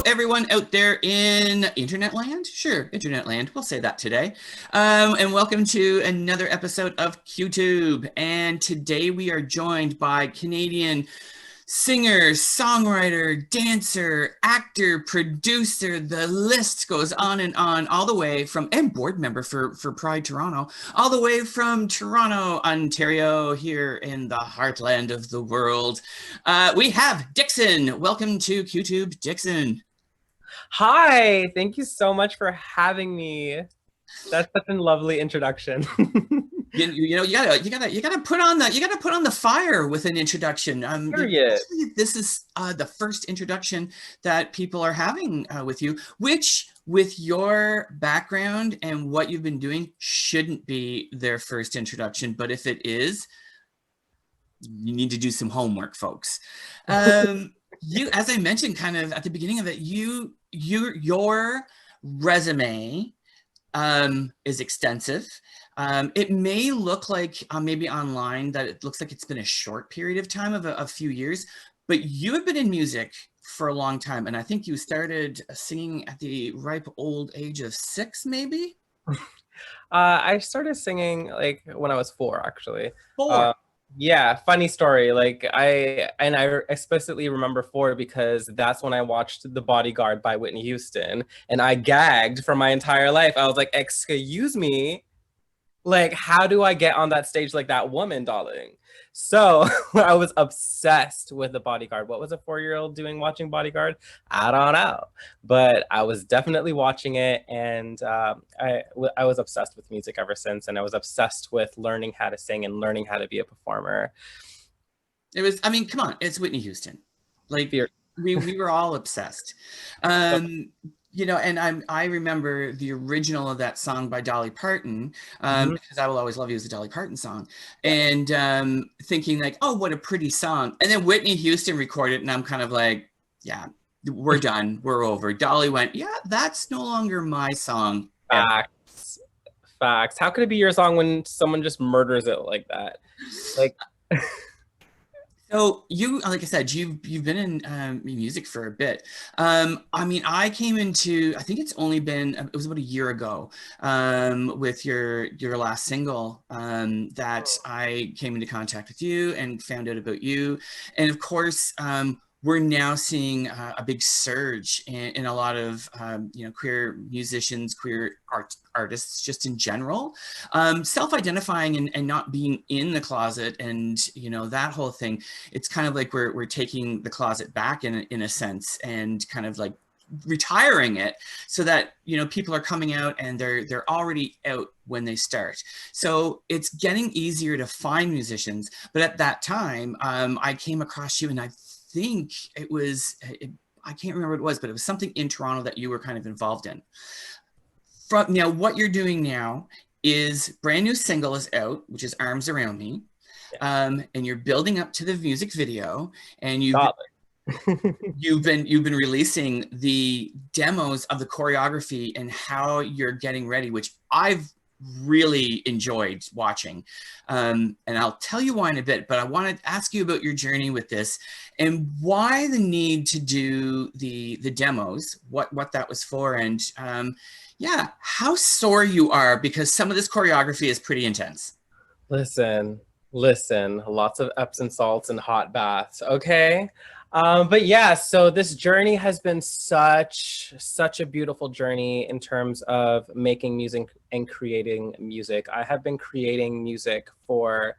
everyone out there in internet land. Sure, internet land. We'll say that today. And welcome to another episode of QTube. And today we are joined by Canadian singer, songwriter, dancer, actor, producer, the list goes on, all the way from, and board member for Pride Toronto, all the way from Toronto, Ontario, here in the heartland of the world. We have Dixon. Welcome to QTube, Dixon. Hi, thank you so much for having me. That's such a lovely introduction. You gotta put on the fire with an introduction. Period. This is the first introduction that people are having with you, which with your background and what you've been doing shouldn't be their first introduction, but if it is, you need to do some homework, folks. You, as I mentioned kind of at the beginning of it, your resume is extensive. It may look like maybe online that it looks like it's been a short period of time of a few years, but you have been in music for a long time. And I think you started singing at the ripe old age of 6, maybe? I started singing like when I was 4, actually. 4? Yeah, funny story. I explicitly remember 4 because that's when I watched The Bodyguard by Whitney Houston, and I gagged for my entire life. I was like, excuse me, like, how do I get on that stage like that woman, darling? So I was obsessed with The Bodyguard. What was a 4-year-old doing watching Bodyguard? I don't know. But I was definitely watching it, and I was obsessed with music ever since, and I was obsessed with learning how to sing and learning how to be a performer. It was, I mean, come on, it's Whitney Houston. Like, we were all obsessed. You know, and I remember the original of that song by Dolly Parton, because I Will Always Love You is a Dolly Parton song, and thinking like, oh, what a pretty song. And then Whitney Houston recorded, and I'm kind of like, yeah, we're done, we're over. Dolly went, yeah, that's no longer my song. Facts. Facts. How could it be your song when someone just murders it like that? Like. So you, like I said, you've been in music for a bit. I mean, I came into, I think it's only been, it was about a year ago, with your last single, that I came into contact with you and found out about you. And of course, we're now seeing a big surge in a lot of queer musicians, queer artists, just in general, self-identifying and not being in the closet, and that whole thing. It's kind of like we're taking the closet back in a sense, and kind of like retiring it, so that people are coming out and they're already out when they start. So it's getting easier to find musicians. But at that time, I came across you, and I think it was, I can't remember what it was, but it was something in Toronto that you were kind of involved in. From now, what you're doing now is brand new single is out, which is Arms Around Me. And you're building up to the music video, and you've been releasing the demos of the choreography and how you're getting ready, which I've really enjoyed watching. And I'll tell you why in a bit, but I want to ask you about your journey with this and why the need to do the demos, what that was for, and yeah, how sore you are, because some of this choreography is pretty intense. Listen, lots of Epsom salts and hot baths, okay? But yeah, so this journey has been such a beautiful journey in terms of making music and creating music. I have been creating music for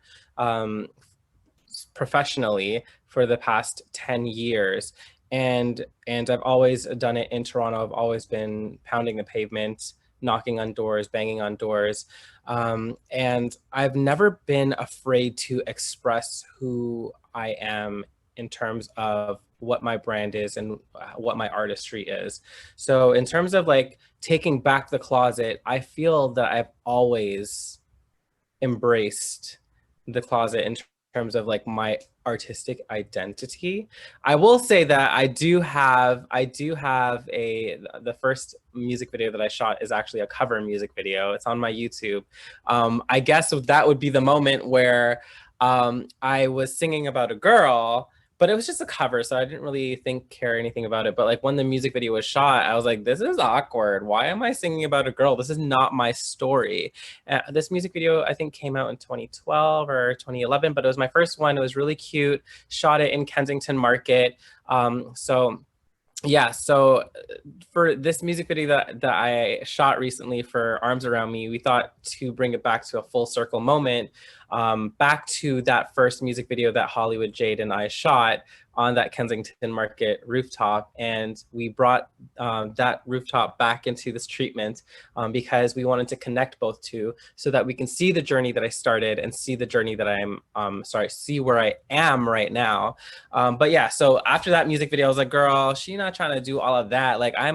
professionally for the past 10 years. And I've always done it in Toronto. I've always been pounding the pavement, knocking on doors, banging on doors. And I've never been afraid to express who I am in terms of what my brand is and what my artistry is. So in terms of like taking back the closet, I feel that I've always embraced the closet in terms of like my artistic identity. I will say that I do have the first music video that I shot is actually a cover music video. It's on my YouTube. I guess that would be the moment where I was singing about a girl, but it was just a cover, so I didn't really care anything about it. But like when the music video was shot, I was like, this is awkward. Why am I singing about a girl? This is not my story. This music video, I think, came out in 2012 or 2011, but it was my first one. It was really cute. Shot it in Kensington Market. So yeah, so for this music video that I shot recently for Arms Around Me, we thought to bring it back to a full circle moment, back to that first music video that Hollywood Jade and I shot on that Kensington Market rooftop. And we brought that rooftop back into this treatment because we wanted to connect both two so that we can see the journey that I started and see the journey that see where I am right now. But yeah, so after that music video, I was like, girl, she's not trying to do all of that. Like I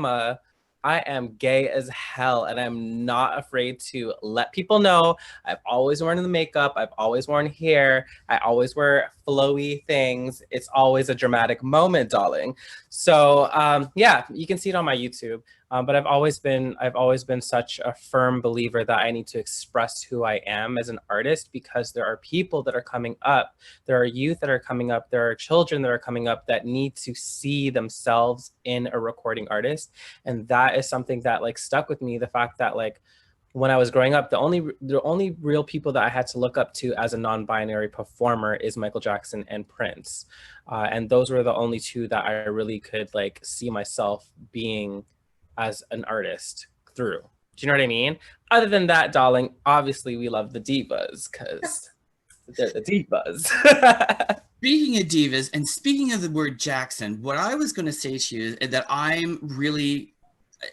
am gay as hell, and I'm not afraid to let people know. I've always worn the makeup. I've always worn hair. I always wear flowy things. It's always a dramatic moment, darling. So yeah, you can see it on my YouTube. But I've always been such a firm believer that I need to express who I am as an artist, because there are people that are coming up, there are youth that are coming up, there are children that are coming up that need to see themselves in a recording artist. And that is something that like stuck with me, the fact that like when I was growing up, the only real people that I had to look up to as a non-binary performer is Michael Jackson and Prince. And those were the only two that I really could like see myself being as an artist through. Do you know what I mean? Other than that, darling, obviously we love the divas because they're the divas. Speaking of divas, and speaking of the word Jackson, what I was going to say to you is that I'm really,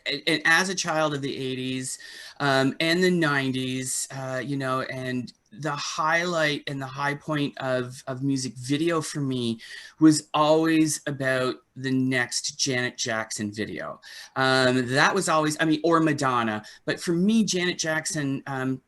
and as a child of the 80s and the 90s, you know, and the highlight and the high point of music video for me was always about the next Janet Jackson video. That was always, I mean, or Madonna. But for me, Janet Jackson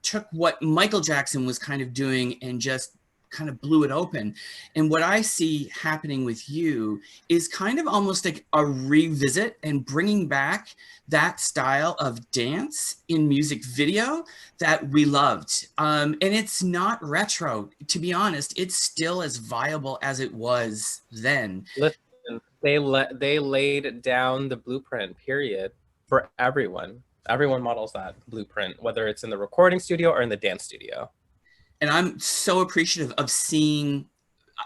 took what Michael Jackson was kind of doing and just kind of blew it open. And what I see happening with you is kind of almost like a revisit and bringing back that style of dance in music video that we loved. And it's not retro, to be honest. It's still as viable as it was then. Listen, they laid down the blueprint, period, for everyone. Everyone models that blueprint, whether it's in the recording studio or in the dance studio. And I'm so appreciative of seeing,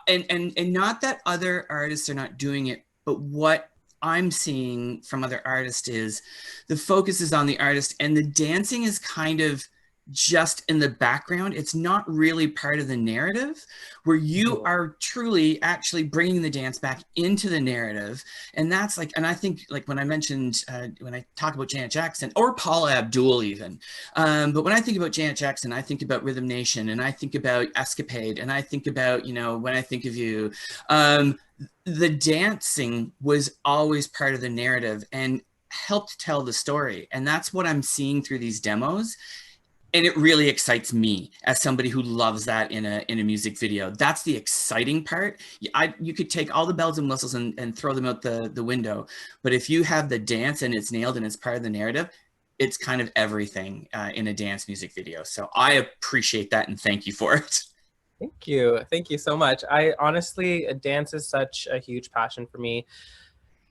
and not that other artists are not doing it, but what I'm seeing from other artists is the focus is on the artist, and the dancing is kind of just in the background. It's not really part of the narrative, where you are truly actually bringing the dance back into the narrative. And that's like, and I think like when I mentioned, when I talk about Janet Jackson or Paula Abdul even, but when I think about Janet Jackson, I think about Rhythm Nation, and I think about Escapade, and I think about, you know, When I Think of You. The dancing was always part of the narrative and helped tell the story. And that's what I'm seeing through these demos. And it really excites me as somebody who loves that in a music video. That's the exciting part. You could take all the bells and whistles and throw them out the window. But if you have the dance and it's nailed and it's part of the narrative, it's kind of everything in a dance music video. So I appreciate that and thank you for it. Thank you. Thank you so much. I honestly, dance is such a huge passion for me.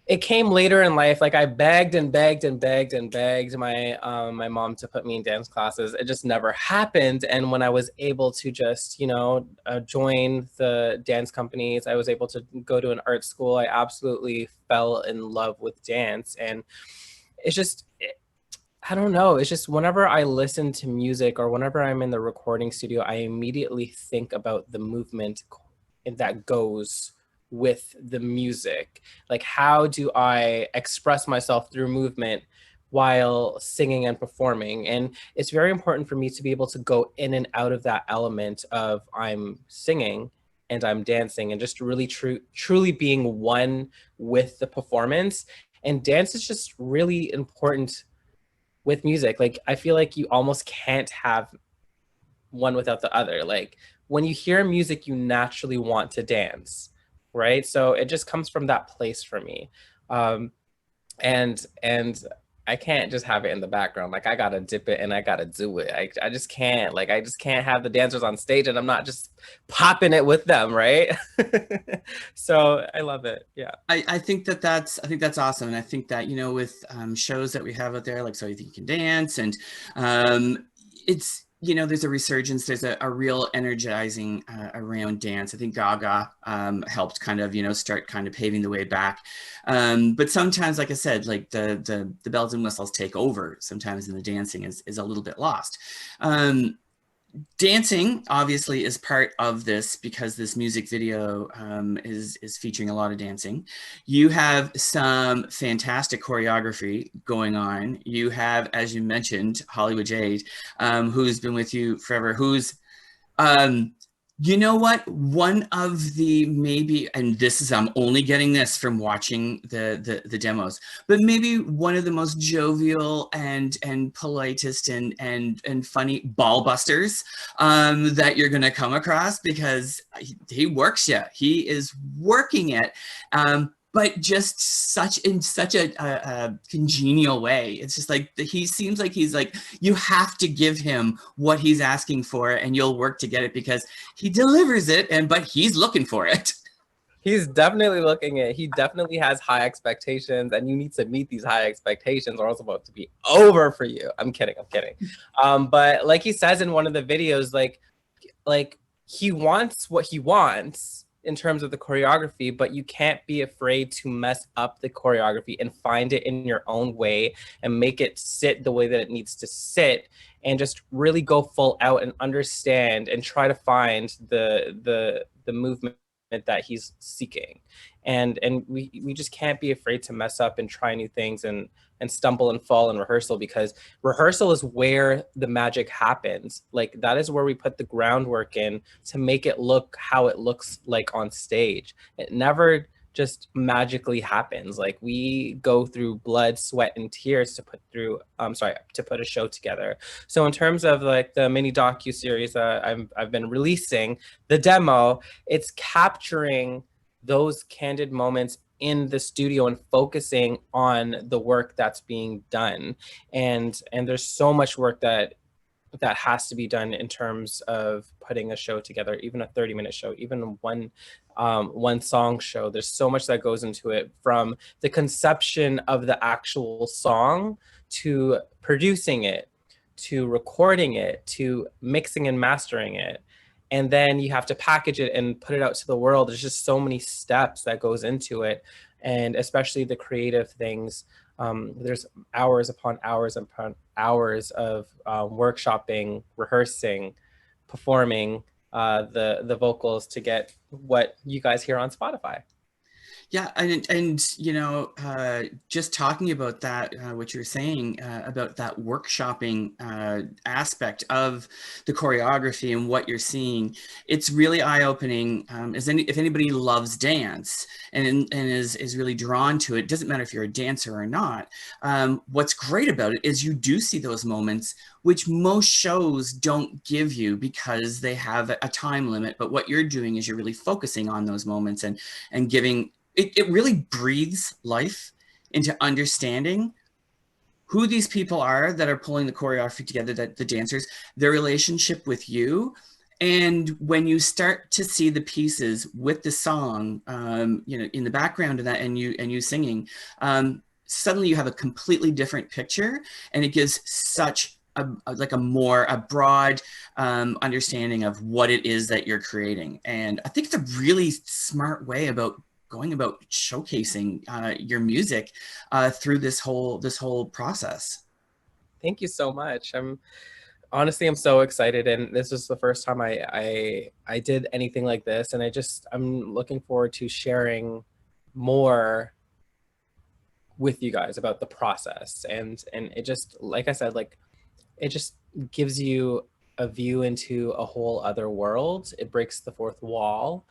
It came later in life. Like I begged and begged and begged and begged my my mom to put me in dance classes. It just never happened. And when I was able to just, you know, join the dance companies, I was able to go to an art school. I absolutely fell in love with dance. And it's just, I don't know. It's just whenever I listen to music or whenever I'm in the recording studio, I immediately think about the movement that goes with the music. Like, how do I express myself through movement while singing and performing? And it's very important for me to be able to go in and out of that element of I'm singing and I'm dancing and just really truly being one with the performance. And dance is just really important with music. Like, I feel like you almost can't have one without the other. Like, when you hear music, you naturally want to dance, right? So it just comes from that place for me. And I can't just have it in the background. Like, I gotta dip it and I gotta do it. I just can't. Like, I just can't have the dancers on stage and I'm not just popping it with them, right? So I love it. Yeah. I think that's awesome, and I think that, you know, with shows that we have out there, like So You Think You Can Dance, and it's, you know, there's a resurgence, there's a real energizing around dance. I think Gaga helped kind of, you know, start kind of paving the way back. But sometimes, like I said, like the bells and whistles take over sometimes, and the dancing is a little bit lost. Dancing obviously is part of this because this music video is featuring a lot of dancing. You have some fantastic choreography going on. You have, as you mentioned, Hollywood Jade, who's been with you forever, who's um, you know what? One of the maybe, and this is, I'm only getting this from watching the demos, but maybe one of the most jovial and politest and funny ball busters that you're gonna come across, because he works you. He is working it. But just such a congenial way. It's just like he seems like he's like, you have to give him what he's asking for, and you'll work to get it because he delivers it. But he's looking for it. He's definitely looking at, he definitely has high expectations, and you need to meet these high expectations or else it's about to be over for you. I'm kidding. But like he says in one of the videos, like he wants what he wants in terms of the choreography, but you can't be afraid to mess up the choreography and find it in your own way and make it sit the way that it needs to sit, and just really go full out and understand and try to find the movement that he's seeking. And we just can't be afraid to mess up and try new things and stumble and fall in rehearsal, because rehearsal is where the magic happens. Like, that is where we put the groundwork in to make it look how it looks like on stage. It never just magically happens. Like, we go through blood, sweat, and tears to put a show together. So in terms of like the mini docu-series that I've been releasing, the demo, it's capturing those candid moments in the studio and focusing on the work that's being done. And there's so much work that has to be done in terms of putting a show together, even a 30-minute show, even one song show. There's so much that goes into it, from the conception of the actual song to producing it, to recording it, to mixing and mastering it. And then you have to package it and put it out to the world. There's just so many steps that goes into it. And especially the creative things, there's hours upon hours upon hours of workshopping, rehearsing, performing the vocals to get what you guys hear on Spotify. Yeah, and you know, just talking about that, what you're saying about that workshopping aspect of the choreography and what you're seeing, it's really eye-opening. If anybody loves dance and is really drawn to it, doesn't matter if you're a dancer or not. What's great about it is you do see those moments which most shows don't give you because they have a time limit. But what you're doing is you're really focusing on those moments and giving. It really breathes life into understanding who these people are that are pulling the choreography together, that the dancers, their relationship with you. And when you start to see the pieces with the song, you know, in the background of that, and you singing, suddenly you have a completely different picture, and it gives such a broad understanding of what it is that you're creating. And I think it's a really smart way about going about showcasing your music through this whole process. Thank you so much. I'm so excited, and this is the first time I did anything like this, and I'm looking forward to sharing more with you guys about the process. And it just, like I said, like, it just gives you a view into a whole other world. It breaks the fourth wall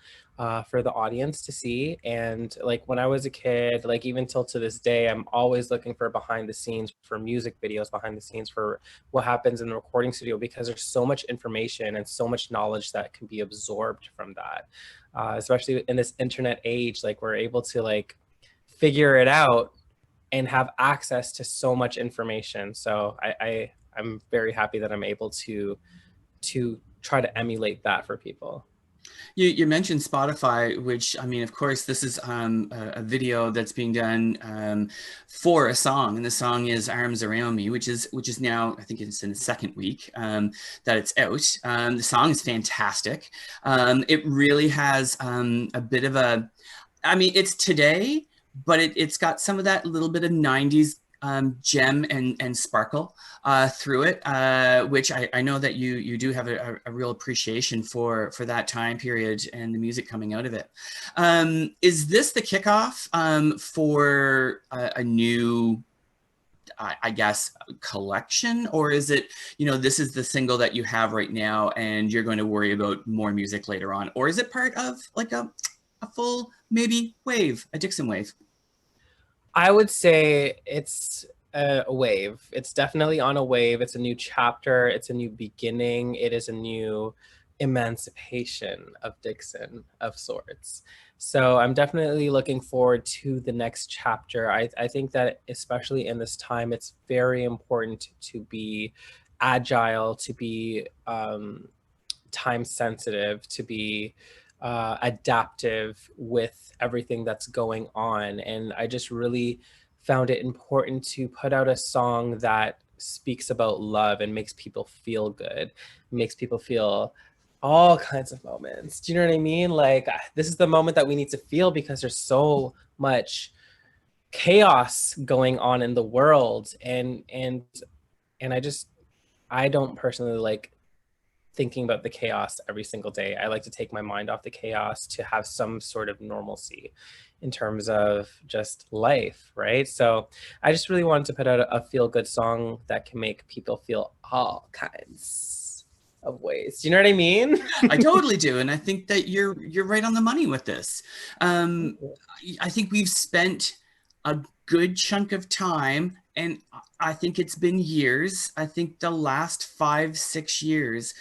for the audience to see. And like, when I was a kid, like even till to this day, I'm always looking for behind the scenes for music videos, behind the scenes for what happens in the recording studio, because there's so much information and so much knowledge that can be absorbed from that. Especially in this internet age, like we're able to like figure it out and have access to so much information. So I'm very happy that I'm able to try to emulate that for people. You mentioned Spotify, which, I mean, of course, this is a video that's being done for a song, and the song is "Arms Around Me," which is now, I think it's in the second week that it's out. The song is fantastic. It really has a bit of a, I mean, it's today, but it's got some of that little bit of '90s gem and sparkle through it, which I know that you do have a real appreciation for that time period and the music coming out of it. Is this the kickoff for a new, I guess, collection, or is it, this is the single that you have right now and you're going to worry about more music later on, or is it part of like a full maybe wave, a Dixon wave? I would say it's a wave. It's definitely on a wave. It's a new chapter. It's a new beginning. It is a new emancipation of Dixon of sorts. So I'm definitely looking forward to the next chapter. I think that especially in this time, it's very important to be agile, to be time sensitive, to be adaptive with everything that's going on. And I just really found it important to put out a song that speaks about love and makes people feel good, makes people feel all kinds of moments. Do you know what I mean? Like, this is the moment that we need to feel because there's so much chaos going on in the world. And I don't personally like thinking about the chaos every single day. I like to take my mind off the chaos to have some sort of normalcy in terms of just life, right? So I just really wanted to put out a feel-good song that can make people feel all kinds of ways. Do you know what I mean? I totally do, and I think that you're right on the money with this. I think we've spent a good chunk of time, and I think it's been years. I think the last 5-6 years,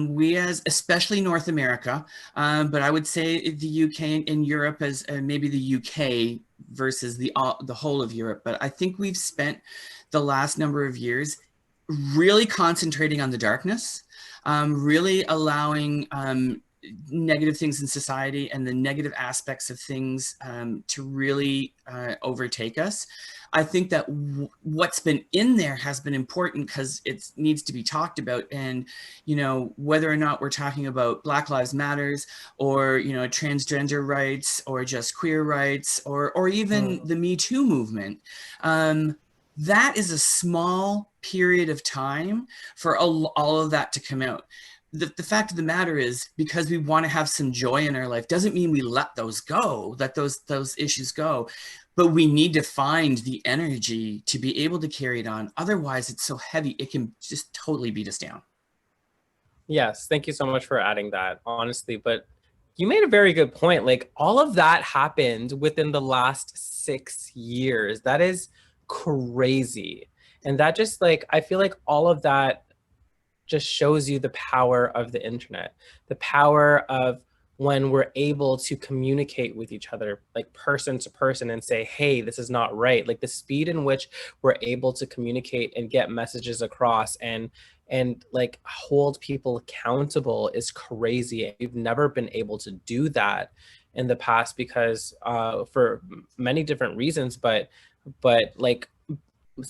we as, especially North America, but I would say the UK and Europe as maybe the UK versus the whole of Europe. But I think we've spent the last number of years really concentrating on the darkness, really allowing negative things in society and the negative aspects of things to really overtake us. I think that what's been in there has been important because it needs to be talked about. And, whether or not we're talking about Black Lives Matters or, transgender rights or just queer rights or even the Me Too movement, that is a small period of time for all of that to come out. The fact of the matter is, because we want to have some joy in our life doesn't mean we let those go, let those issues go, but we need to find the energy to be able to carry it on. Otherwise, it's so heavy, it can just totally beat us down. Yes, thank you so much for adding that, honestly. But you made a very good point. Like, all of that happened within the last 6 years. That is crazy. And that just, like, I feel like all of that just shows you the power of the internet, the power of when we're able to communicate with each other, like person to person, and say, hey, this is not right. Like, the speed in which we're able to communicate and get messages across and like hold people accountable is crazy. We've never been able to do that in the past because for many different reasons, but like,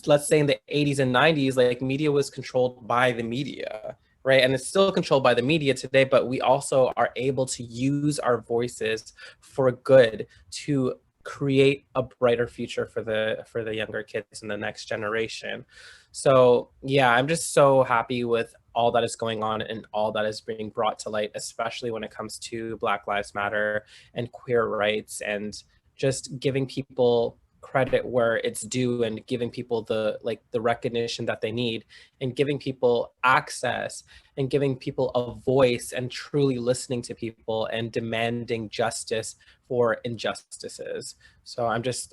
let's say in the 80s and 90s, like, media was controlled by the media, right? And it's still controlled by the media today, but we also are able to use our voices for good to create a brighter future for the younger kids in the next generation. So yeah, I'm just so happy with all that is going on and all that is being brought to light, especially when it comes to Black Lives Matter and queer rights, and just giving people credit where it's due and giving people the recognition that they need, and giving people access and giving people a voice, and truly listening to people and demanding justice for injustices. So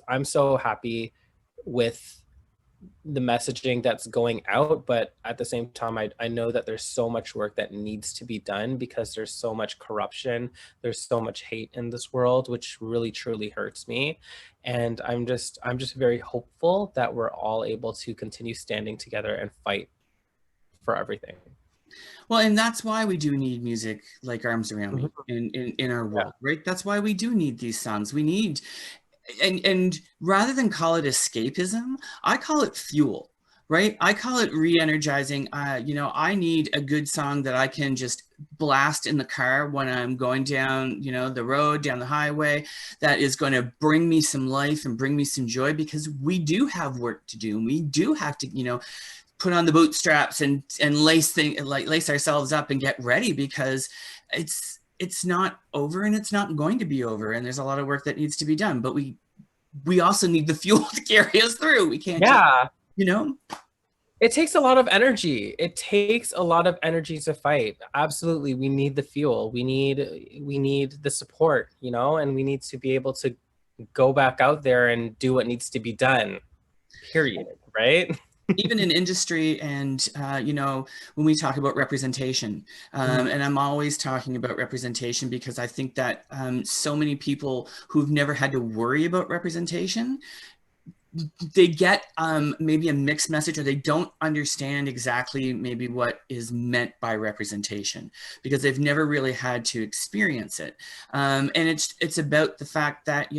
I'm so happy with the messaging that's going out, but at the same time, I know that there's so much work that needs to be done because there's so much corruption, there's so much hate in this world, which really truly hurts me. And I'm just very hopeful that we're all able to continue standing together and fight for everything. Well, and that's why we do need music like Arms Around Me Mhm. in our Yeah. world, right? That's why we do need these songs. We need, and rather than call it escapism, I call it fuel, right? I call it re-energizing. I need a good song that I can just blast in the car when I'm going down, the road, down the highway, that is going to bring me some life and bring me some joy, because we do have work to do. And we do have to, put on the bootstraps and lace ourselves up and get ready, because it's not over, and it's not going to be over, and there's a lot of work that needs to be done, but we also need the fuel to carry us through. We can't just, Yeah. you know It takes a lot of energy. It takes a lot of energy to fight. Absolutely. We need the fuel. We need the support, and we need to be able to go back out there and do what needs to be done. Period. Right? even in industry, and when we talk about representation, Mhm. and I'm always talking about representation because I think that so many people who've never had to worry about representation, they get maybe a mixed message, or they don't understand exactly maybe what is meant by representation, because they've never really had to experience it. And it's about the fact that,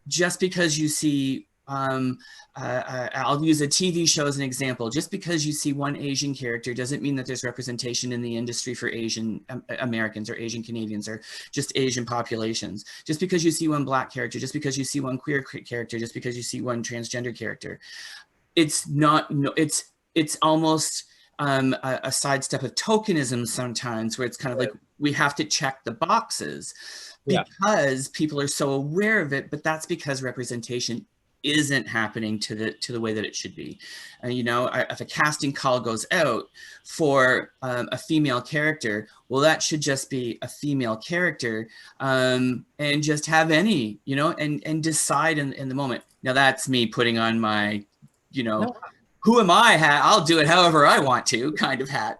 just because you see, I'll use a TV show as an example. Just because you see one Asian character doesn't mean that there's representation in the industry for Asian Americans or Asian Canadians or just Asian populations. Just because you see one Black character, just because you see one queer character, just because you see one transgender character, it's not, no, it's almost a sidestep of tokenism sometimes, where it's kind of like we have to check the boxes Yeah. because people are so aware of it, but that's because representation isn't happening to the way that it should be. If a casting call goes out for a female character, well, that should just be a female character, and just have any, and decide in the moment. Now that's me putting on my, No. who am I hat? I'll do it however I want to kind of hat.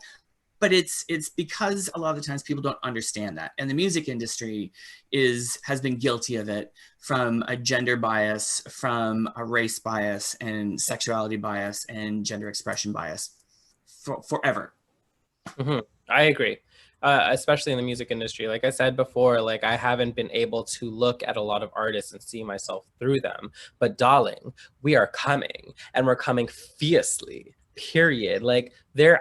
But it's because a lot of the times people don't understand that, and the music industry has been guilty of it, from a gender bias, from a race bias, and sexuality bias, and gender expression bias forever. Mhm. I agree. Especially in the music industry. Like I said before, like I haven't been able to look at a lot of artists and see myself through them. But darling, we are coming, and we're coming fiercely. Period. Like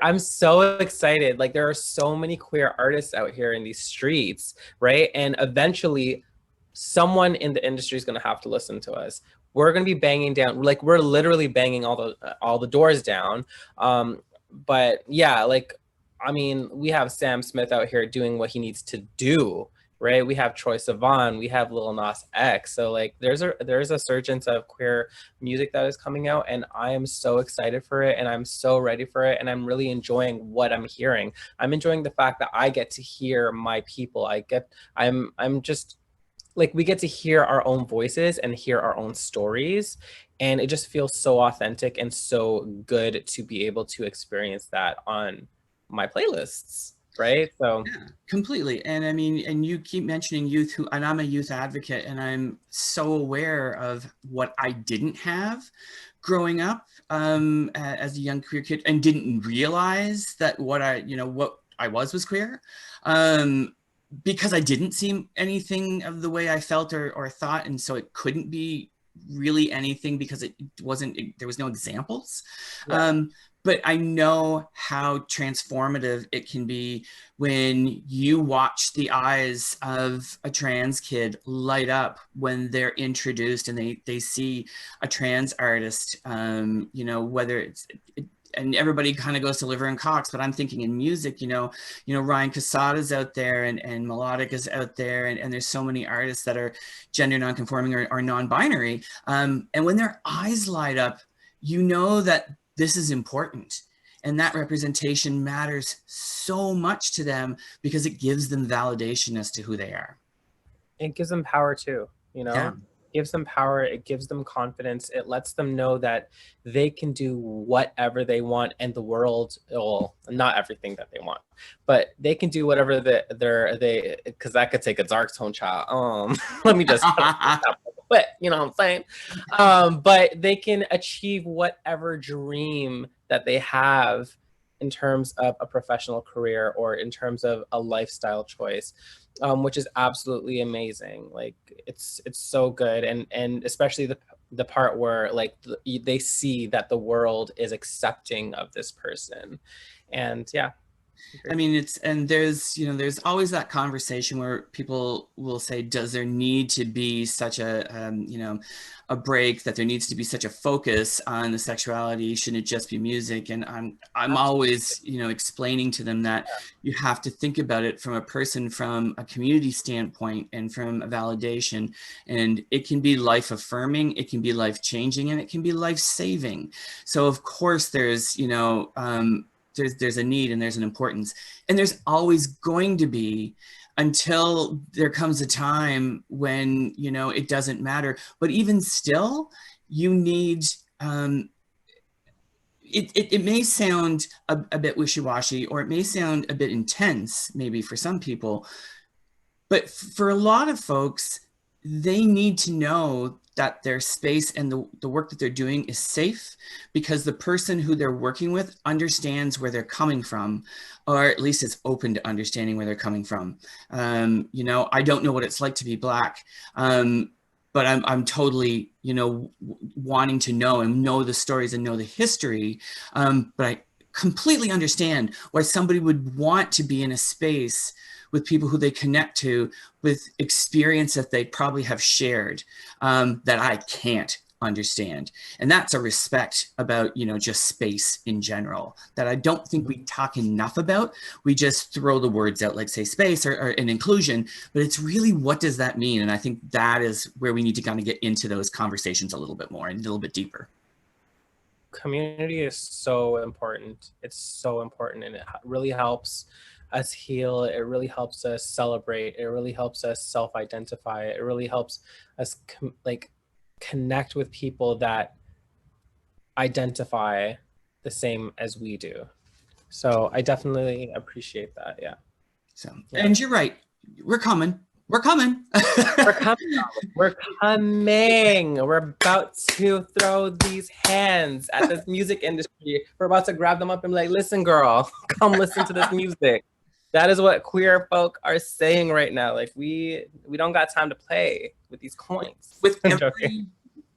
I'm so excited. Like there are so many queer artists out here in these streets, right? And eventually someone in the industry is going to have to listen to us. We're going to be banging down, like we're literally banging all the doors down. But yeah, like I mean, we have Sam Smith out here doing what he needs to do, right? We have Troye Sivan, we have Lil Nas X. So like there's a surgence of queer music that is coming out, and I am so excited for it, and I'm so ready for it, and I'm really enjoying what I'm hearing. I'm enjoying the fact that I get to hear my people. I'm just like we get to hear our own voices and hear our own stories, and it just feels so authentic and so good to be able to experience that on my playlists, right? So Yeah, completely. And I mean, and you keep mentioning youth, and I'm a youth advocate, and I'm so aware of what I didn't have growing up, as a young queer kid, and didn't realize that what I was queer, because I didn't see anything of the way I felt or thought. And so it couldn't be really anything, because there was no examples. yeah. Um, but I know how transformative it can be when you watch the eyes of a trans kid light up when they're introduced, and they see a trans artist, whether and everybody kind of goes to Liver and Cox, but I'm thinking in music, Ryan Casada's out there, and Melodic is out there, and there's so many artists that are gender nonconforming or non-binary. And when their eyes light up, you know that this is important. And that representation matters so much to them, because it gives them validation as to who they are. It gives them power too, Yeah. gives them power, it gives them confidence, it lets them know that they can do whatever they want, and the world, well, not everything that they want, but they can do whatever they, because that could take a dark tone, child. Let me just but you know what I'm saying? But they can achieve whatever dream that they have in terms of a professional career or in terms of a lifestyle choice, which is absolutely amazing. Like it's so good, and especially the part where like they see that the world is accepting of this person, and yeah. I mean, there's always that conversation where people will say, does there need to be such a break, that there needs to be such a focus on the sexuality? Shouldn't it just be music? And I'm always, explaining to them that you have to think about it from a community standpoint and from a validation. And it can be life affirming, it can be life changing, and it can be life saving. So of course there's there's a need and there's an importance, and there's always going to be, until there comes a time when it doesn't matter. But even still, you need it may sound a bit wishy-washy, or it may sound a bit intense maybe for some people, but for a lot of folks, they need to know that their space and the work that they're doing is safe, because the person who they're working with understands where they're coming from, or at least is open to understanding where they're coming from. I don't know what it's like to be Black, but I'm totally, wanting to know the stories and know the history. But I completely understand why somebody would want to be in a space with people who they connect to, with experience that they probably have shared, that I can't understand. And that's a respect about, just space in general, that I don't think we talk enough about. We just throw the words out, like say space or an inclusion, but it's really, what does that mean? And I think that is where we need to kind of get into those conversations a little bit more and a little bit deeper. Community is so important. It's so important, and it really helps us heal. It really helps us celebrate. It really helps us self-identify. It really helps us connect with people that identify the same as we do. So I definitely appreciate that. Yeah. So, yeah. And you're right. We're coming. We're coming. We're coming. We're coming. We're about to throw these hands at this music industry. We're about to grab them up and be like, listen, girl, come listen to this music. That is what queer folk are saying right now. Like we don't got time to play with these coins. With every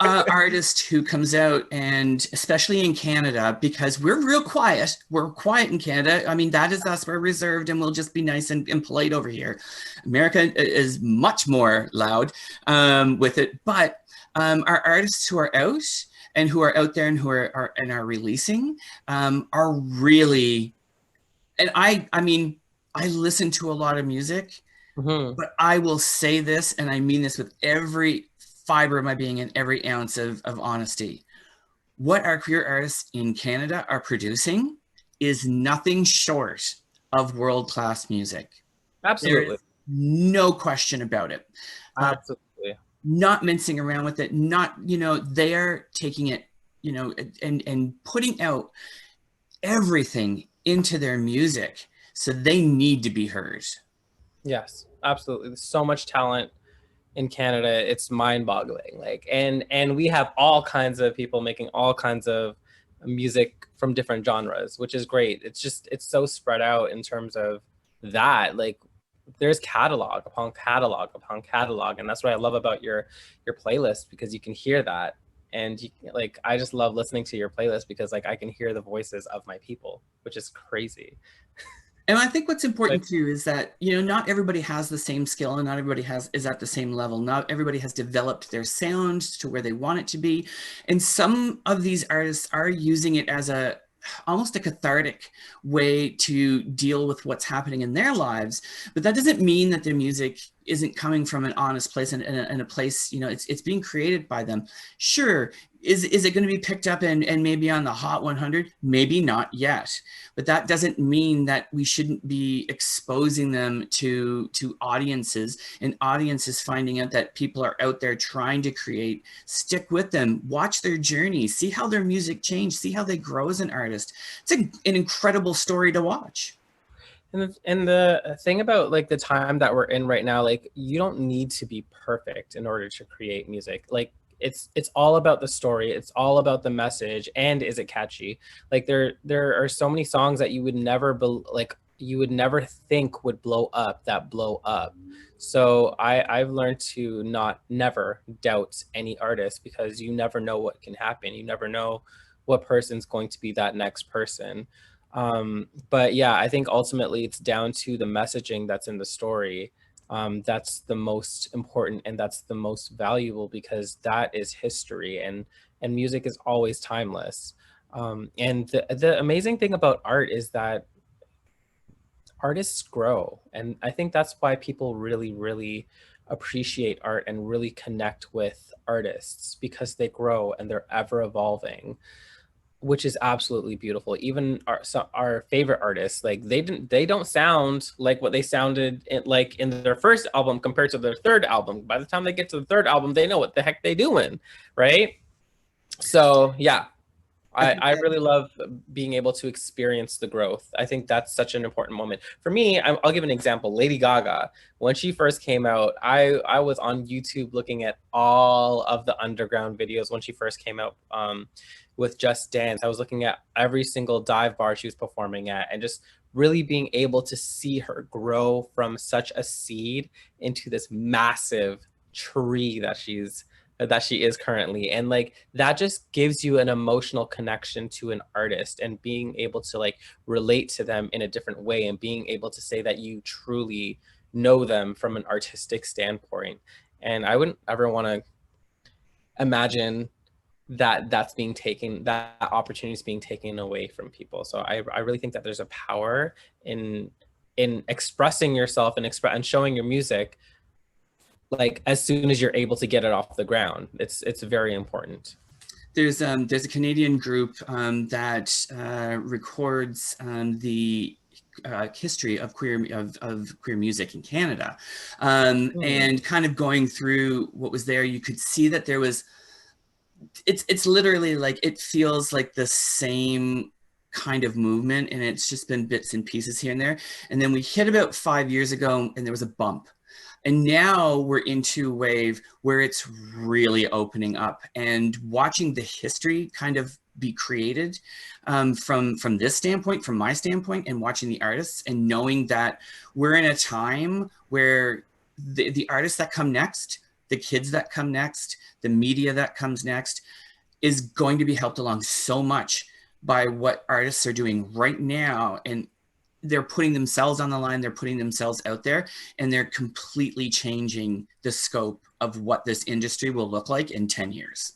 artist who comes out, and especially in Canada, because we're real quiet. We're quiet in Canada. I mean, that is us. We're reserved, and we'll just be nice and polite over here. America is much more loud with it. But our artists who are out and who are out there and who are releasing are really, and I mean, I listen to a lot of music, but I will say this, and I mean this with every fiber of my being and every ounce of honesty. What our queer artists in Canada are producing is nothing short of world-class music. Absolutely. No question about it. Absolutely. Not mincing around with it, not, they're taking it, and putting out everything into their music. So they need to be heard. Yes, absolutely. There's so much talent in Canada. It's mind-boggling. Like, and we have all kinds of people making all kinds of music from different genres, which is great. It's so spread out in terms of that. Like, there's catalog upon catalog upon catalog, and that's what I love about your playlist, because you can hear that. And I just love listening to your playlist because I can hear the voices of my people, which is crazy. And I think what's important too is that, not everybody has the same skill, and not everybody is at the same level. Not everybody has developed their sound to where they want it to be. And some of these artists are using it as almost a cathartic way to deal with what's happening in their lives. But that doesn't mean that their music isn't coming from an honest place and a place, you know, it's being created by them. Sure, is it going to be picked up and maybe on the Hot 100? Maybe not yet, but that doesn't mean that we shouldn't be exposing them to audiences, and audiences finding out that people are out there trying to create. Stick with them, watch their journey, see how their music changed, see how they grow as an artist. It's an incredible story to watch. And the thing about like the time that we're in right now, like you don't need to be perfect in order to create music. Like it's all about the story, it's all about the message, and is it catchy? Like there are so many songs that you would never like you would never think would blow up that blow up. So I've learned to never doubt any artist, because you never know what can happen. You never know what person's going to be that next person. But yeah, I think ultimately it's down to the messaging that's in the story. That's the most important, and that's the most valuable, because that is history, and music is always timeless. And the amazing thing about art is that artists grow. And I think that's why people really, really appreciate art and really connect with artists, because they grow and they're ever evolving, which is absolutely beautiful. Even our favorite artists, like they don't sound like what they sounded like in their first album compared to their third album. By the time they get to the third album, they know what the heck they doing, right? So yeah, I really love being able to experience the growth. I think that's such an important moment. For me, I'll give an example. Lady Gaga, when she first came out, I was on YouTube looking at all of the underground videos when she first came out with Just Dance. I was looking at every single dive bar she was performing at, and just really being able to see her grow from such a seed into this massive tree that she is currently. And like that just gives you an emotional connection to an artist, and being able to like relate to them in a different way, and being able to say that you truly know them from an artistic standpoint. And I wouldn't ever want to imagine that opportunity is being taken away from people. So I really think that there's a power in expressing yourself and showing your music, like as soon as you're able to get it off the ground. It's very important. There's a Canadian group that records the history of queer music in Canada, and kind of going through what was there. You could see that there was. It's literally like, it feels like the same kind of movement, and it's just been bits and pieces here and there. And then we hit about 5 years ago, and there was a bump. And now we're into a wave where it's really opening up, and watching the history kind of be created from this standpoint, from my standpoint, and watching the artists and knowing that we're in a time where the artists that come next, the kids that come next, the media that comes next, is going to be helped along so much by what artists are doing right now. And they're putting themselves on the line, they're putting themselves out there, and they're completely changing the scope of what this industry will look like in 10 years.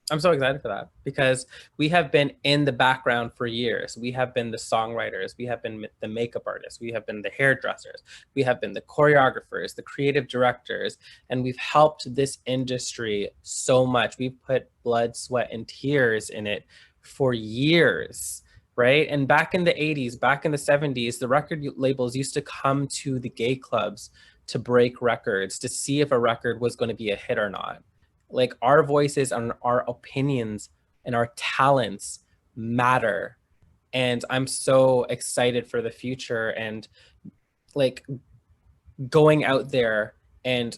I'm so excited for that, because we have been in the background for years. We have been the songwriters, we have been the makeup artists, we have been the hairdressers, we have been the choreographers, the creative directors, and we've helped this industry so much. We've put blood, sweat, and tears in it for years, right? And back in the 80s, back in the 70s, the record labels used to come to the gay clubs to break records, to see if a record was going to be a hit or not. Like our voices and our opinions and our talents matter. And I'm so excited for the future, and like going out there and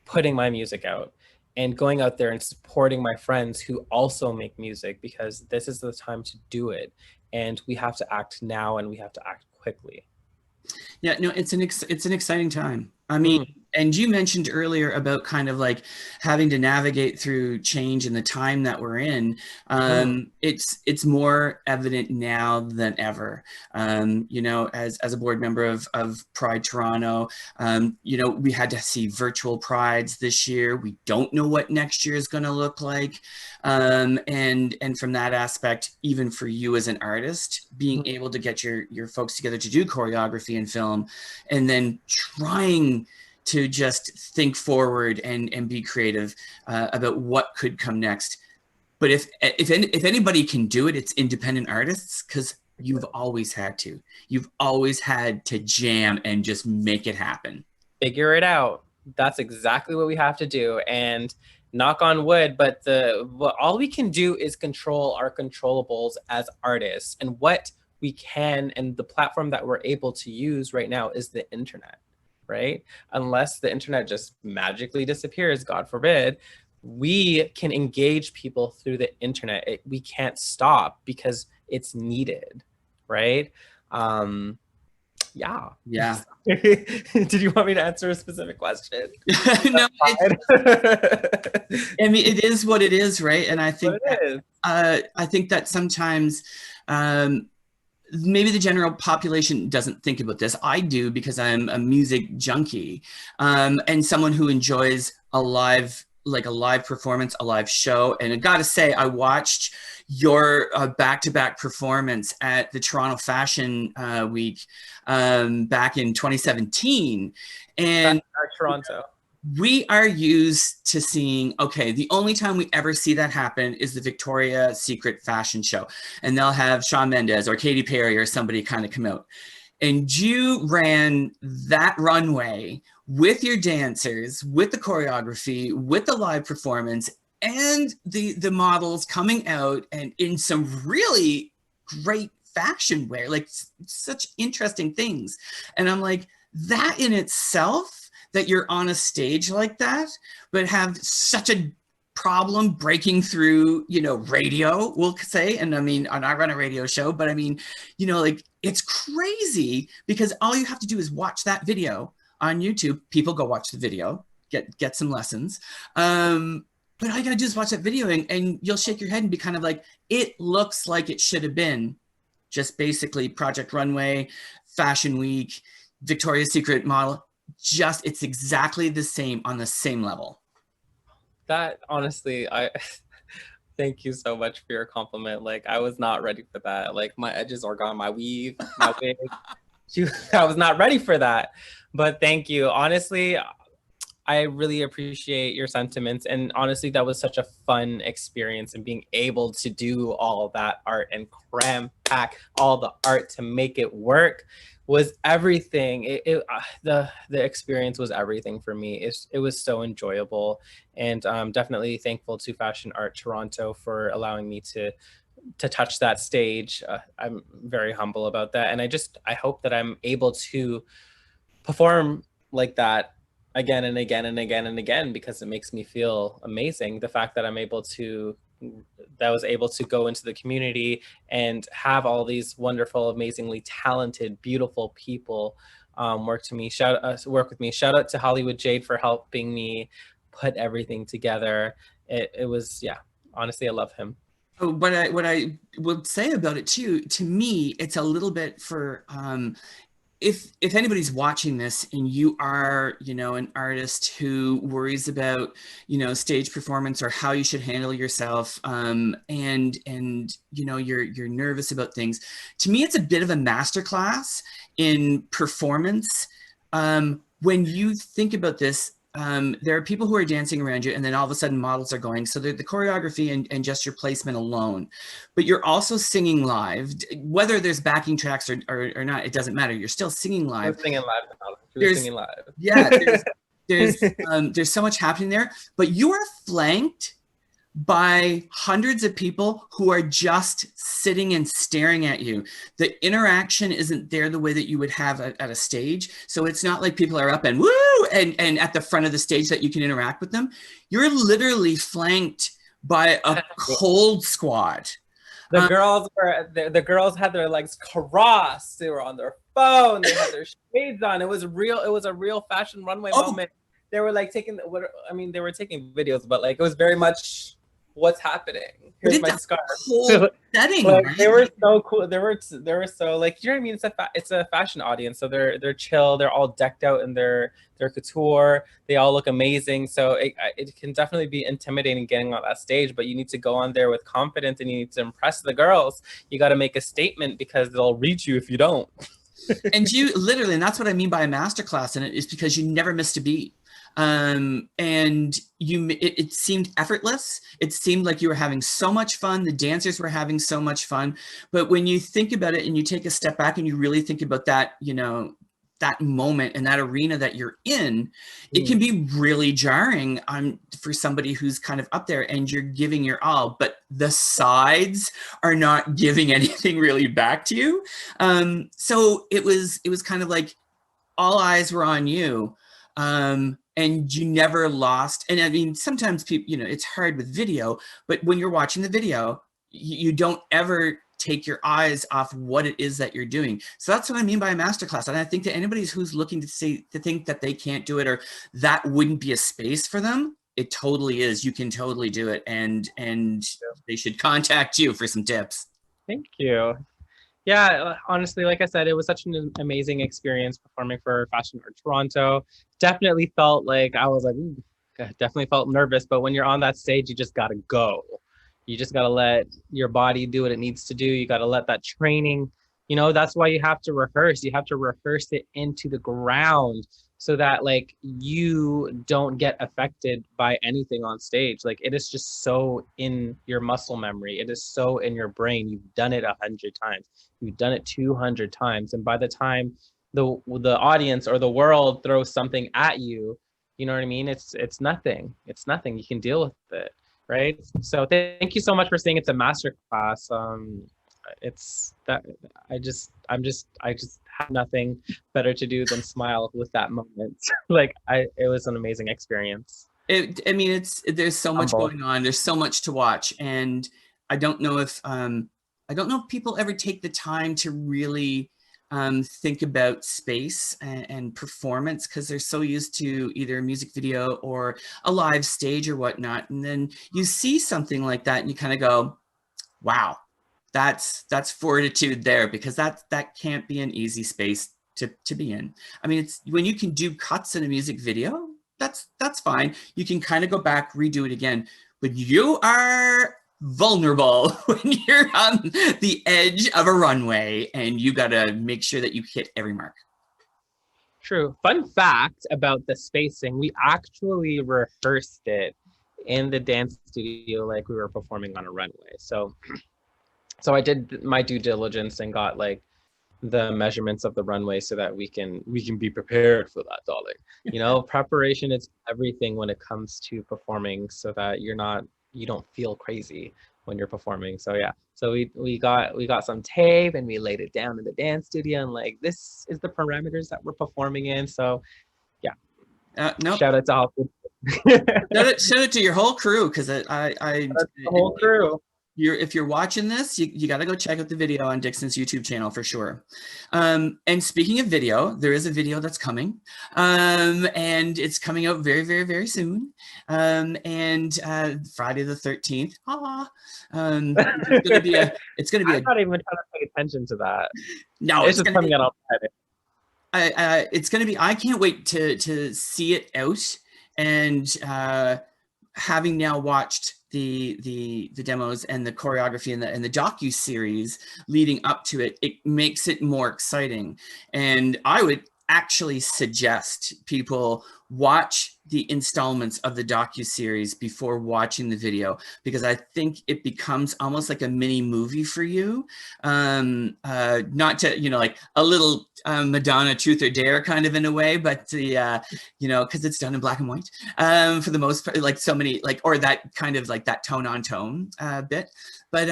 putting my music out, and going out there and supporting my friends who also make music, because this is the time to do it. And we have to act now, and we have to act quickly. Yeah, no, it's an exciting time. I mean, and you mentioned earlier about kind of like having to navigate through change in the time that we're in. It's more evident now than ever. You know, as a board member of Pride Toronto, you know, we had to see virtual prides this year. We don't know what next year is going to look like. And from that aspect, even for you as an artist, being able to get your folks together to do choreography and film, and then trying to just think forward and be creative about what could come next. But if anybody can do it, it's independent artists, because you've always had to. You've always had to jam and just make it happen. Figure it out. That's exactly what we have to do. And knock on wood, but all we can do is control our controllables as artists. And what we can, and the platform that we're able to use right now is the internet, right? Unless the internet just magically disappears, God forbid, we can engage people through the internet. We can't stop because it's needed, right? Yeah. Did you want me to answer a specific question? No, I mean, it is what it is, right? And I think that sometimes maybe the general population doesn't think about this. I do, because I'm a music junkie, and someone who enjoys a live performance, a live show. And I gotta say, I watched your back-to-back performance at the Toronto Fashion Week back in 2017. And Toronto. We are used to seeing, okay, the only time we ever see that happen is the Victoria's Secret fashion show. And they'll have Shawn Mendes or Katy Perry or somebody kind of come out. And you ran that runway with your dancers, with the choreography, with the live performance, and the models coming out and in some really great fashion wear, like such interesting things. And I'm like, that in itself, that you're on a stage like that, but have such a problem breaking through, radio, we'll say. And I mean, and I run a radio show, but I mean, like, it's crazy, because all you have to do is watch that video on YouTube. People go watch the video, get some lessons. But all you gotta do is watch that video, and you'll shake your head and be kind of like, it looks like it should have been just basically Project Runway, Fashion Week, Victoria's Secret model. Just, it's exactly the same, on the same level. That, honestly, thank you so much for your compliment. Like, I was not ready for that. Like, my edges are gone, my weave, my wig. I was not ready for that. But thank you. Honestly, I really appreciate your sentiments. And honestly, that was such a fun experience, and being able to do all that art and cram pack all the art to make it work was everything. The experience was everything for me. It was so enjoyable, and I'm definitely thankful to Fashion Art Toronto for allowing me to touch that stage. I'm very humble about that, and I hope that I'm able to perform like that again and again and again and again, because it makes me feel amazing. The fact that I was able to go into the community and have all these wonderful, amazingly talented, beautiful people work with me. Shout out to Hollywood Jade for helping me put everything together. It was, yeah, honestly, I love him. What I would say about it too, to me, it's a little bit for, if anybody's watching this and you are, an artist who worries about, stage performance or how you should handle yourself, and you're nervous about things. To me, it's a bit of a masterclass in performance. When you think about this, there are people who are dancing around you, and then all of a sudden models are going. So the choreography and just your placement alone, but you're also singing live, whether there's backing tracks or not, it doesn't matter. You're still singing live. Singing live. Singing live. Yeah, there's so much happening there, but you are flanked by hundreds of people who are just sitting and staring at you. The interaction isn't there the way that you would have at a stage. So it's not like people are up and woo and at the front of the stage that you can interact with them. You're literally flanked by a cold squad. The girls had their legs crossed. They were on their phone. They had their shades on. It was a real fashion runway moment. They were like taking they were taking videos, but like it was very much what's happening. Here's my scarf. Whole setting, like, right? They were so cool. They were so like, you know what I mean? It's a fashion audience, so they're chill. They're all decked out in their couture. They all look amazing. So it can definitely be intimidating getting on that stage, but you need to go on there with confidence, and you need to impress the girls. You got to make a statement, because they'll read you if you don't. And you literally, and that's what I mean by a masterclass in it, is because you never missed a beat. And it seemed effortless. It seemed like you were having so much fun. The dancers were having so much fun. But when you think about it and you take a step back and you really think about that, that moment and that arena that you're in, it can be really jarring for somebody who's kind of up there and you're giving your all, but the sides are not giving anything really back to you. So it was kind of like all eyes were on you. And you never lost. And I mean, sometimes people, it's hard with video, but when you're watching the video, you don't ever take your eyes off what it is that you're doing. So that's what I mean by a masterclass. And I think that anybody who's looking to think that they can't do it or that wouldn't be a space for them, it totally is. You can totally do it. And they should contact you for some tips. Thank you. Yeah, honestly, like I said, it was such an amazing experience performing for Fashion Art Toronto. Definitely felt like I was like, ooh, definitely felt nervous. But when you're on that stage, you just got to go. You just got to let your body do what it needs to do. You got to let that training, that's why you have to rehearse. You have to rehearse it into the ground so that like you don't get affected by anything on stage. Like it is just so in your muscle memory. It is so in your brain. You've done it 100 times. You've done it 200 times. And by the time the audience or the world throws something at you, you know what I mean? It's nothing. It's nothing. You can deal with it. Right. So thank you so much for saying it's a masterclass. It's that I just have nothing better to do than smile with that moment. It was an amazing experience. There's so much going on. There's so much to watch. And I don't know if people ever take the time to really think about space and performance, because they're so used to either a music video or a live stage or whatnot. And then you see something like that and you kind of go, wow, that's fortitude there, because that can't be an easy space to be in. I mean, it's when you can do cuts in a music video, that's fine. You can kind of go back, redo it again, but you are vulnerable when you're on the edge of a runway and you got to make sure that you hit every mark. True. Fun fact about the spacing, we actually rehearsed it in the dance studio like we were performing on a runway. So I did my due diligence and got like the measurements of the runway so that we can be prepared for that, darling. Preparation is everything when it comes to performing, so that you don't feel crazy when you're performing. So yeah, so we got some tape and we laid it down in the dance studio and like, this is the parameters that we're performing in. So yeah, nope. Shout out to Hollywood. shout out to your whole crew, because the whole crew. If you're watching this, you got to go check out the video on Dixon's YouTube channel for sure. And speaking of video, there is a video that's coming, and it's coming out very, very, very soon. And Friday the 13th. It's gonna be. I'm not even trying to pay attention to that. No, it's just coming out on Friday. It's gonna be. I can't wait to see it out, and having now watched the demos and the choreography and the docu-series leading up to it, it makes it more exciting. And I would actually suggest people watch the installments of the docu-series before watching the video, because I think it becomes almost like a mini movie for you. Not to, like a little Madonna Truth or Dare kind of in a way, but because it's done in black and white for the most part, like so many, or that kind of like that tone on tone bit. But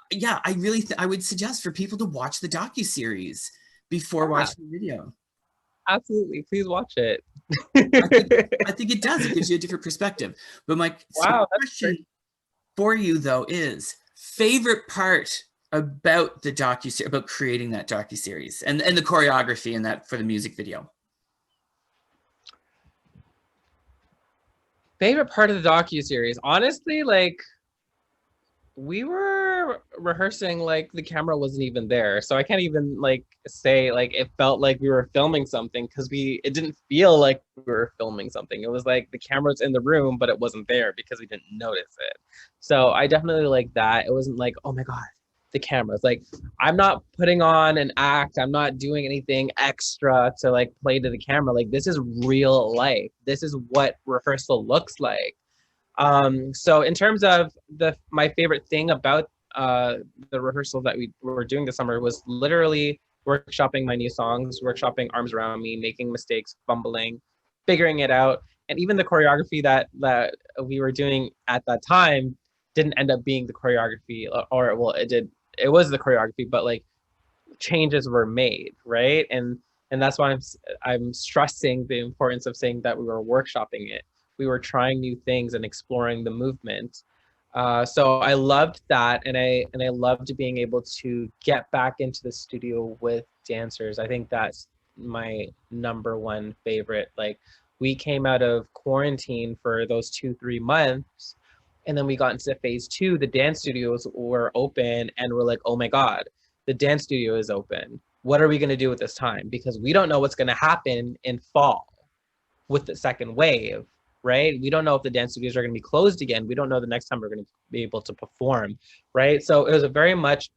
yeah, I would suggest for people to watch the docu-series before watching the video. Absolutely, please watch it. I think it does. It gives you a different perspective. But my question for you though is, favorite part about the docu-series, about creating that docu-series and the choreography and that for the music video? Favorite part of the docu-series, honestly, like, we were rehearsing like the camera wasn't even there, so I can't even like say like it felt like we were filming something, because it didn't feel like we were filming something. It was like the camera's in the room but it wasn't there because we didn't notice it. So I definitely like that. It wasn't like, oh my god, the cameras. Like, I'm not putting on an act. I'm not doing anything extra to like play to the camera. Like, this is real life. This is what rehearsal looks like. So in terms of my favorite thing about the rehearsal that we were doing this summer was literally workshopping my new songs, workshopping Arms Around Me, making mistakes, fumbling, figuring it out. And even the choreography that we were doing at that time didn't end up being the choreography, or well, it was the choreography, but like changes were made, right? And that's why I'm stressing the importance of saying that we were workshopping it. We were trying new things and exploring the movement. So I loved that, and I loved being able to get back into the studio with dancers. I think that's my number one favorite. Like, we came out of quarantine for those 2-3 months, and then we got into phase 2. The dance studios were open, and we're like, oh my God, the dance studio is open. What are we going to do with this time? Because we don't know what's going to happen in fall with the second wave, right? We don't know if the dance studios are going to be closed again. We don't know the next time we're going to be able to perform, right? So it was very much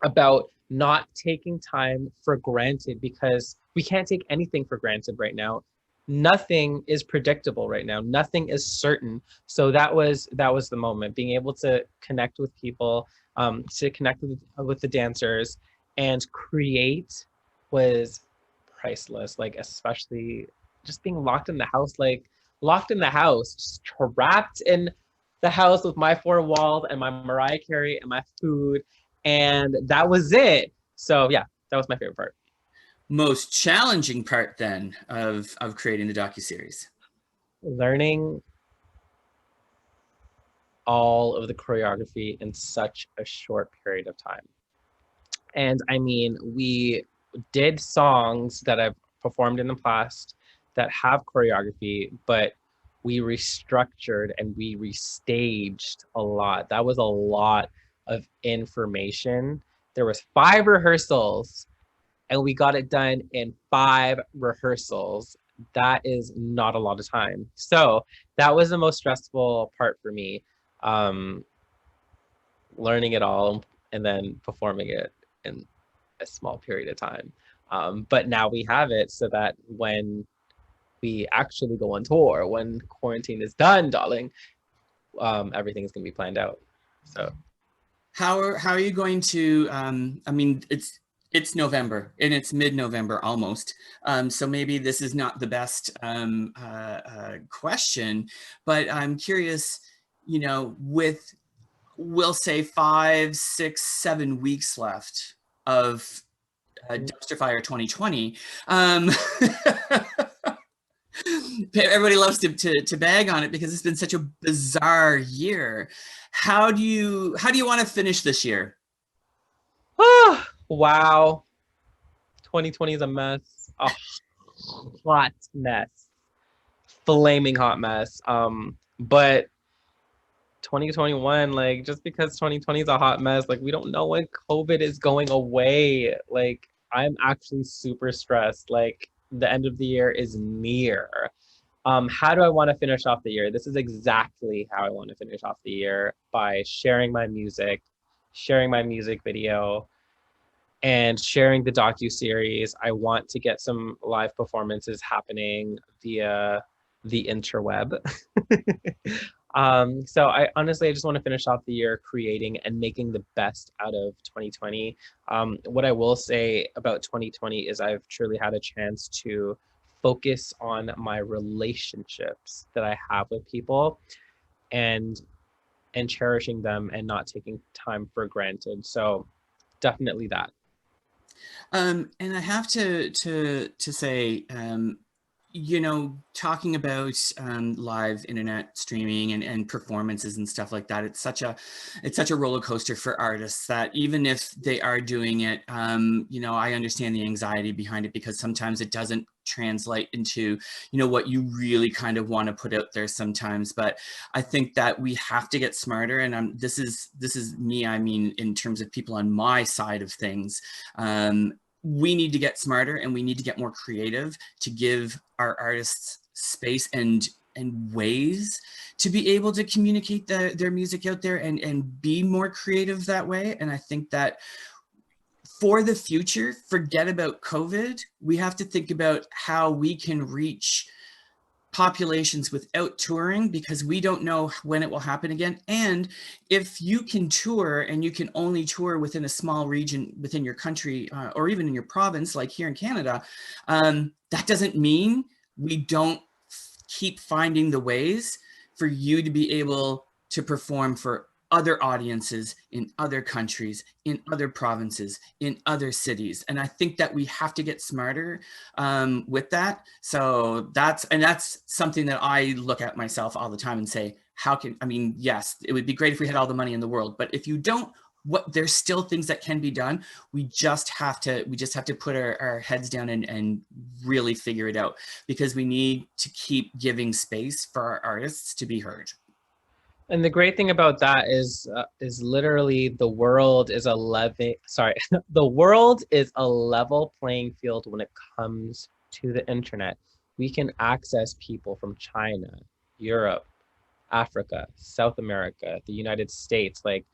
about not taking time for granted, because we can't take anything for granted right now. Nothing is predictable right now. Nothing is certain. So that was the moment, being able to connect with people, to connect with the dancers and create was priceless. Like, especially just being locked in the house, just trapped in the house with my 4 walls and my Mariah Carey and my food, and that was it. So yeah, that was my favorite part. Most challenging part then of creating the docuseries? Learning all of the choreography in such a short period of time. And I mean, we did songs that I've performed in the past that have choreography, but we restructured and we restaged a lot. That was a lot of information. There was 5 rehearsals, and we got it done in 5 rehearsals. That is not a lot of time. So that was the most stressful part for me, learning it all and then performing it in a small period of time. But now we have it so that when we actually go on tour, when quarantine is done, darling, everything is going to be planned out. So how are you going to, I mean, it's November and it's mid-November almost. So maybe this is not the best question, but I'm curious, you know, with, we'll say 5, 6, 7 weeks left of Dumpster Fire 2020. Everybody loves to bag on it because it's been such a bizarre year. How do you want to finish this year? Oh, wow. 2020 is a mess. A hot mess. Flaming hot mess. But 2021, like, just because 2020 is a hot mess, like, we don't know when COVID is going away. Like, I'm actually super stressed. Like, the end of the year is near. How do I want to finish off the year? This is exactly how I want to finish off the year, by sharing my music video, and sharing the docu-series. I want to get some live performances happening via the interweb. So I just want to finish off the year creating and making the best out of 2020. What I will say about 2020 is I've truly had a chance to focus on my relationships that I have with people, and cherishing them and not taking time for granted. So definitely that. And I have to say, you know, talking about live internet streaming and performances and stuff like that, it's such a roller coaster for artists that even if they are doing it, you know, I understand the anxiety behind it, because sometimes it doesn't translate into, you know, what you really kind of want to put out there sometimes. But I think that we have to get smarter, and this is me, I mean, in terms of people on my side of things. We need to get smarter and we need to get more creative to give our artists space and and ways to be able to communicate their music out there and be more creative that way. And I think that for the future, forget about COVID. We have to think about how we can reach populations without touring, because we don't know when it will happen again. And if you can tour and you can only tour within a small region within your country or even in your province, like here in Canada, that doesn't mean we don't keep finding the ways for you to be able to perform for other audiences in other countries, in other provinces, in other cities. And I think that we have to get smarter with that. So that's something that I look at myself all the time and say, how can, I mean, yes, it would be great if we had all the money in the world, but if you don't, there's still things that can be done. We just have to put our heads down and really figure it out, because we need to keep giving space for our artists to be heard. And the great thing about that is literally the world is the world is a level playing field when it comes to the internet. We can access people from China, Europe, Africa, South America, the United States. Like,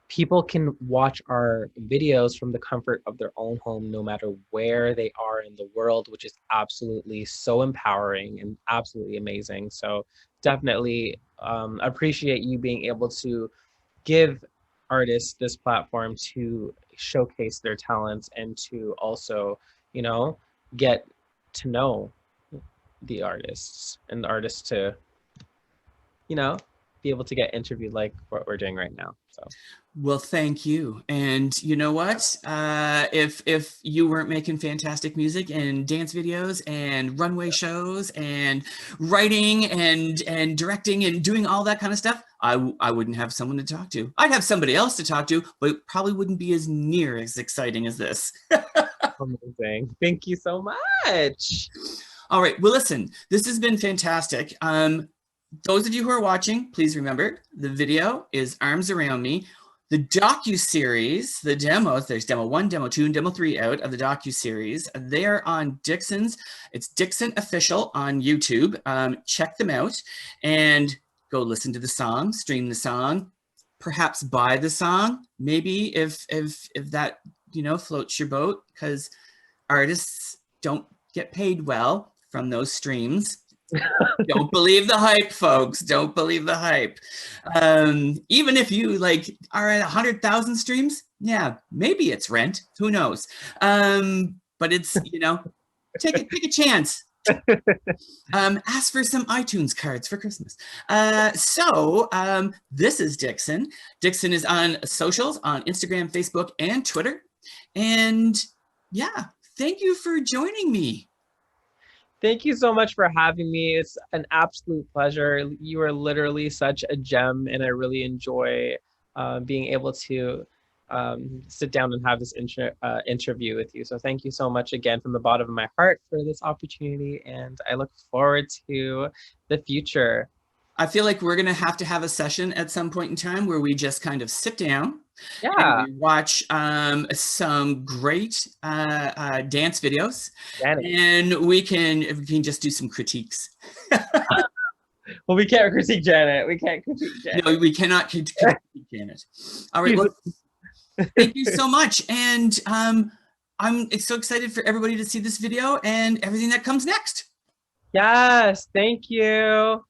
people can watch our videos from the comfort of their own home, no matter where they are in the world, which is absolutely so empowering and absolutely amazing. So definitely appreciate you being able to give artists this platform to showcase their talents and to also, you know, get to know the artists and the artists to, you know, be able to get interviewed like what we're doing right now. So. Well, thank you. And you know what? If you weren't making fantastic music and dance videos and runway shows and writing and directing and doing all that kind of stuff, I wouldn't have someone to talk to. I'd have somebody else to talk to, but it probably wouldn't be as near as exciting as this. Amazing. Thank you so much. All right. Well, listen, this has been fantastic. Those of you who are watching, please remember the video is Arms Around Me. The docu-series, the demos, there's demo 1, demo 2, and demo 3 out of the docu-series. They are on Dixon's. It's Dixon Official on YouTube. Check them out and go listen to the song, stream the song, perhaps buy the song. Maybe if that, you know, floats your boat, because artists don't get paid well from those streams. Don't believe the hype, folks. Don't believe the hype. Even if you like are at 100,000 streams, yeah, maybe it's rent. Who knows? But it's, you know, take a chance. Ask for some iTunes cards for Christmas. This is Dixon. Dixon is on socials, on Instagram, Facebook, and Twitter. And yeah, thank you for joining me. Thank you so much for having me. It's an absolute pleasure. You are literally such a gem, and I really enjoy being able to sit down and have this interview with you. So thank you so much again from the bottom of my heart for this opportunity, and I look forward to the future. I feel like we're going to have a session at some point in time where we just kind of sit down and we watch some great dance videos, and we can just do some critiques. Well, we can't critique Janet. We can't critique Janet. No, we cannot critique Janet. All right. Well, thank you so much. And I'm so excited for everybody to see this video and everything that comes next. Yes. Thank you.